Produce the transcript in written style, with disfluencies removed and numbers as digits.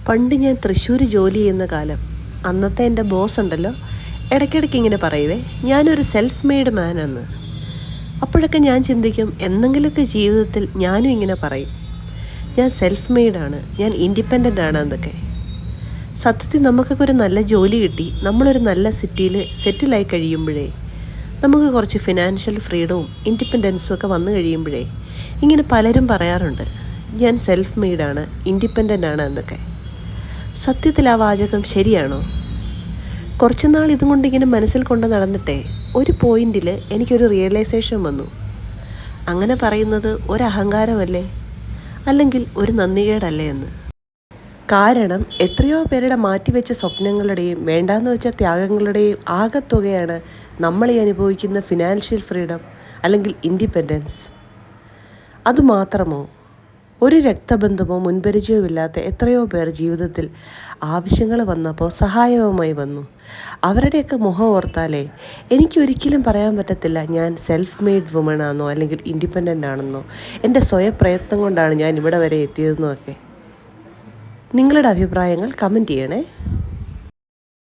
പണ്ട് ഞാൻ തൃശ്ശൂർ ജോലി ചെയ്യുന്ന കാലം അന്നത്തെ എൻ്റെ ബോസ് ഉണ്ടല്ലോ ഇടയ്ക്കിടയ്ക്ക് ഇങ്ങനെ പറയുവേ ഞാനൊരു സെൽഫ് മെയ്ഡ് മാനാന്ന്. അപ്പോഴൊക്കെ ഞാൻ ചിന്തിക്കും എന്തെങ്കിലുമൊക്കെ ജീവിതത്തിൽ ഞാനും ഇങ്ങനെ പറയും, ഞാൻ സെൽഫ് മെയ്ഡാണ്, ഞാൻ ഇൻഡിപെൻഡൻ്റ് ആണ് എന്നൊക്കെ. സത്യത്തിൽ നമുക്കൊക്കെ ഒരു നല്ല ജോലി കിട്ടി നമ്മളൊരു നല്ല സിറ്റിയിൽ സെറ്റിലായി കഴിയുമ്പോഴേ, നമുക്ക് കുറച്ച് ഫിനാൻഷ്യൽ ഫ്രീഡവും ഇൻഡിപെൻഡൻസും ഒക്കെ വന്നു കഴിയുമ്പോഴേ ഇങ്ങനെ പലരും പറയാറുണ്ട് ഞാൻ സെൽഫ് മെയ്ഡാണ്, ഇൻഡിപെൻഡൻ്റ് ആണ് എന്നൊക്കെ. സത്യത്തിൽ ആ വാചകം ശരിയാണോ? കുറച്ച് നാൾ ഇതും കൊണ്ടിങ്ങനെ മനസ്സിൽ കൊണ്ട് നടന്നിട്ടേ ഒരു പോയിന്റിൽ എനിക്കൊരു റിയലൈസേഷൻ വന്നു. അങ്ങനെ പറയുന്നത് ഒരഹങ്കാരമല്ലേ, അല്ലെങ്കിൽ ഒരു നന്ദികേടല്ലേ എന്ന്. കാരണം എത്രയോ പേരുടെ മാറ്റിവെച്ച സ്വപ്നങ്ങളുടെയും വേണ്ടാന്ന് വെച്ച ത്യാഗങ്ങളുടെയും ആകത്തുകയാണ് നമ്മളീ അനുഭവിക്കുന്ന ഫിനാൻഷ്യൽ ഫ്രീഡം അല്ലെങ്കിൽ ഇൻഡിപെൻഡൻസ്. അതുമാത്രമോ, ഒരു രക്തബന്ധമോ മുൻപരിചയവും ഇല്ലാത്ത എത്രയോ പേർ ജീവിതത്തിൽ ആവശ്യങ്ങൾ വന്നപ്പോൾ സഹായവുമായി വന്നു. അവരുടെയൊക്കെ മുഖം ഓർത്താലേ എനിക്കൊരിക്കലും പറയാൻ പറ്റത്തില്ല ഞാൻ സെൽഫ് മെയ്ഡ് വുമൺ ആണെന്നോ അല്ലെങ്കിൽ ഇൻഡിപെൻഡൻ്റ് ആണെന്നോ, എൻ്റെ സ്വയപ്രയത്നം കൊണ്ടാണ് ഞാൻ ഇവിടെ വരെ എത്തിയതെന്നോ ഒക്കെ. നിങ്ങളുടെ അഭിപ്രായങ്ങൾ കമൻറ്റ് ചെയ്യണേ.